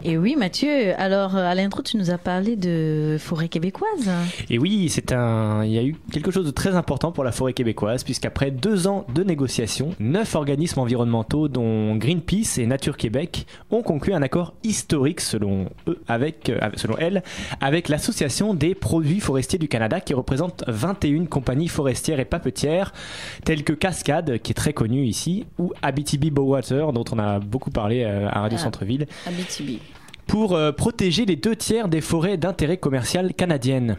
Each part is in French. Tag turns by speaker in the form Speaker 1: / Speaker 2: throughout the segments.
Speaker 1: Et oui, Mathieu, alors à l'intro, tu nous as parlé de forêt québécoise.
Speaker 2: Et oui, il y a eu quelque chose de très important pour la forêt québécoise, puisqu'après 2 ans de négociations, 9 organismes environnementaux, dont Greenpeace et Nature Québec, ont conclu un accord historique, selon elle, avec l'Association des produits forestiers du Canada, qui représente 21 compagnies forestières et papetières, telles que Cascade, qui est très connue ici, ou Abitibi-Bowater, dont on a beaucoup parlé à Radio Centre-Ville.
Speaker 1: Abitibi.
Speaker 2: Pour protéger les 2/3 des forêts d'intérêt commercial canadiennes.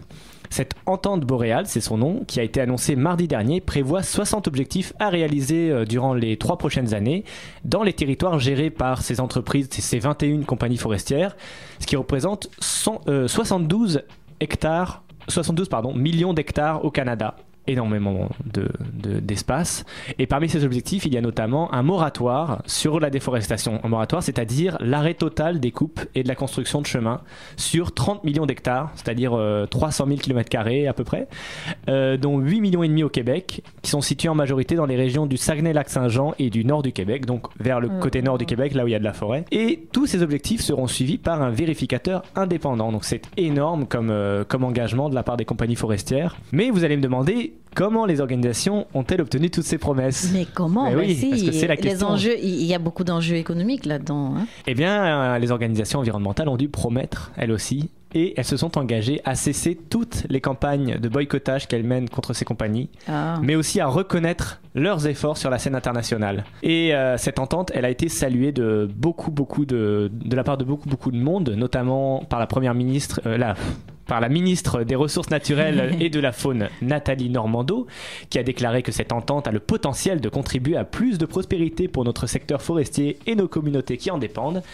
Speaker 2: Cette entente boréale, c'est son nom, qui a été annoncée mardi dernier, prévoit 60 objectifs à réaliser durant les 3 prochaines années dans les territoires gérés par ces entreprises, ces 21 compagnies forestières, ce qui représente 72 millions d'hectares au Canada. Énormément d'espace. Et parmi ces objectifs, il y a notamment un moratoire sur la déforestation. Un moratoire, c'est-à-dire l'arrêt total des coupes et de la construction de chemins sur 30 millions d'hectares, c'est-à-dire 300 000 km² à peu près, dont 8,5 millions au Québec, qui sont situés en majorité dans les régions du Saguenay-Lac-Saint-Jean et du nord du Québec, donc vers le côté nord du Québec, là où il y a de la forêt. Et tous ces objectifs seront suivis par un vérificateur indépendant. Donc c'est énorme comme engagement de la part des compagnies forestières. Mais vous allez me demander, comment les organisations ont-elles obtenu toutes ces promesses ?
Speaker 1: Mais comment ?
Speaker 2: Oui, parce que c'est la question.
Speaker 1: Les enjeux, il y a beaucoup d'enjeux économiques là-dedans. Hein.
Speaker 2: Eh bien, les organisations environnementales ont dû promettre, elles aussi, et elles se sont engagées à cesser toutes les campagnes de boycottage qu'elles mènent contre ces compagnies, mais aussi à reconnaître leurs efforts sur la scène internationale. Et cette entente, elle a été saluée de la part de beaucoup de monde, notamment par la première ministre, par la ministre des Ressources naturelles et de la faune, Nathalie Normando, qui a déclaré que cette entente a le potentiel de contribuer à plus de prospérité pour notre secteur forestier et nos communautés qui en dépendent.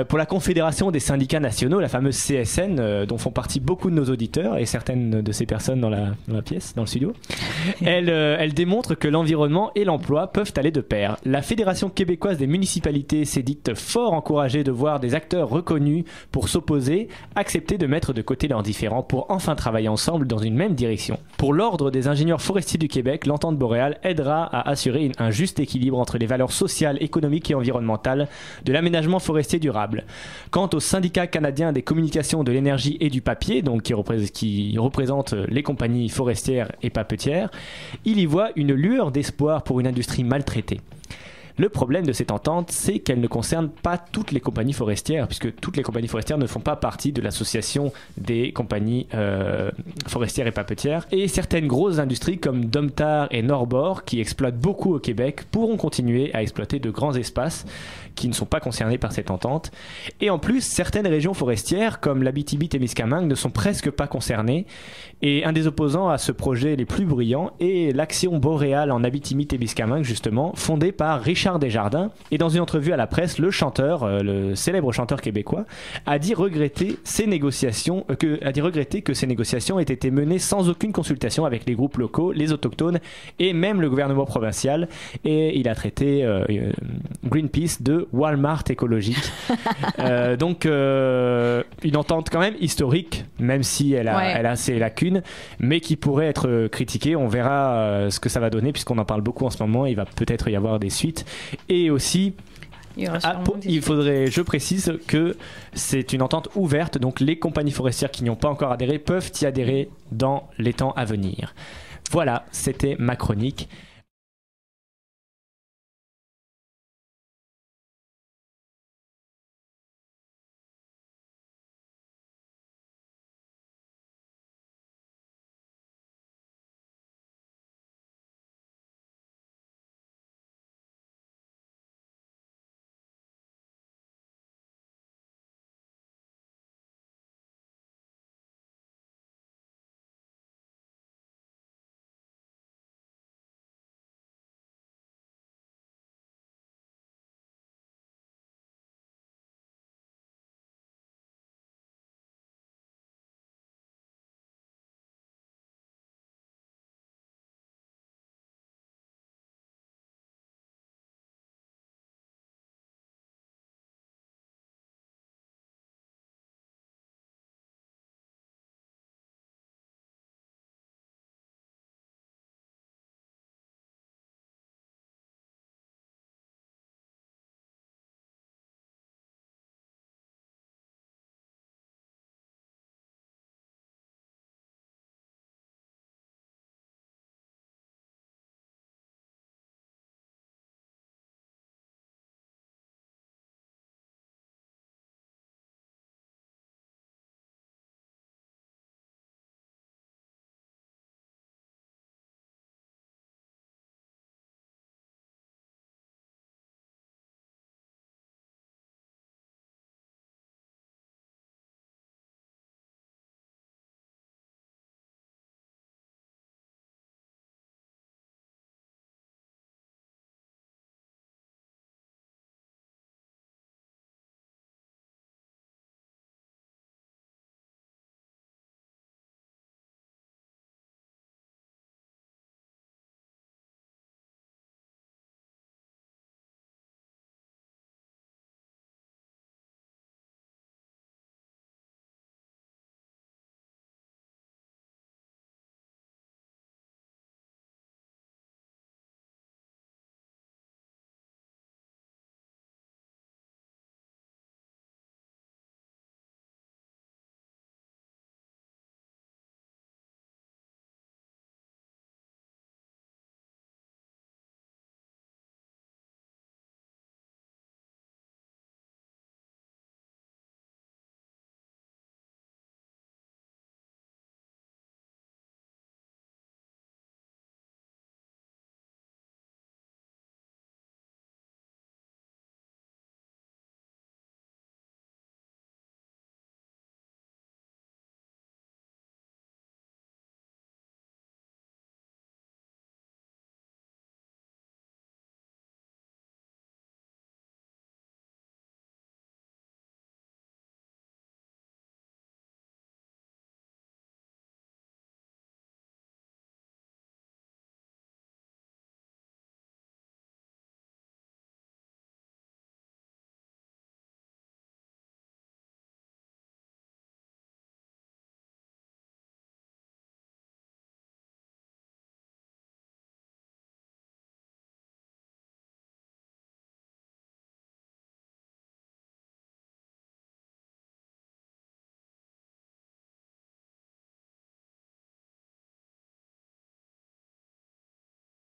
Speaker 2: Pour la Confédération des syndicats nationaux, la fameuse CSN, dont font partie beaucoup de nos auditeurs et certaines de ces personnes dans la pièce, dans le studio, elle démontre que l'environnement et l'emploi peuvent aller de pair. La Fédération québécoise des municipalités s'est dite fort encouragée de voir des acteurs reconnus pour s'opposer, accepter de mettre de côté leurs différends pour enfin travailler ensemble dans une même direction. Pour l'Ordre des ingénieurs forestiers du Québec, l'entente boréale aidera à assurer un juste équilibre entre les valeurs sociales, économiques et environnementales de l'aménagement forestier durable. Quant au syndicat canadien des communications, de l'énergie et du papier, donc qui représente les compagnies forestières et papetières, il y voit une lueur d'espoir pour une industrie maltraitée. Le problème de cette entente, c'est qu'elle ne concerne pas toutes les compagnies forestières, puisque toutes les compagnies forestières ne font pas partie de l'association des compagnies forestières et papetières. Et certaines grosses industries comme Domtar et Norbord, qui exploitent beaucoup au Québec, pourront continuer à exploiter de grands espaces qui ne sont pas concernés par cette entente. Et en plus, certaines régions forestières, comme l'Abitibi-Témiscamingue, ne sont presque pas concernées. Et un des opposants à ce projet les plus brillants est l'Action boréale en Abitibi-Témiscamingue, justement, fondée par Richard Desjardins. Et dans une entrevue à la presse, le célèbre chanteur québécois, a dit regretter que ces négociations aient été menées sans aucune consultation avec les groupes locaux, les autochtones et même le gouvernement provincial. Et il a traité Greenpeace de Walmart écologique. Donc une entente quand même historique, même si elle a ses lacunes, mais qui pourrait être critiquée. On verra ce que ça va donner, puisqu'on en parle beaucoup en ce moment. Il va peut-être y avoir des suites. Et aussi, je précise que c'est une entente ouverte, donc les compagnies forestières qui n'y ont pas encore adhéré peuvent y adhérer dans les temps à venir. Voilà, c'était ma chronique.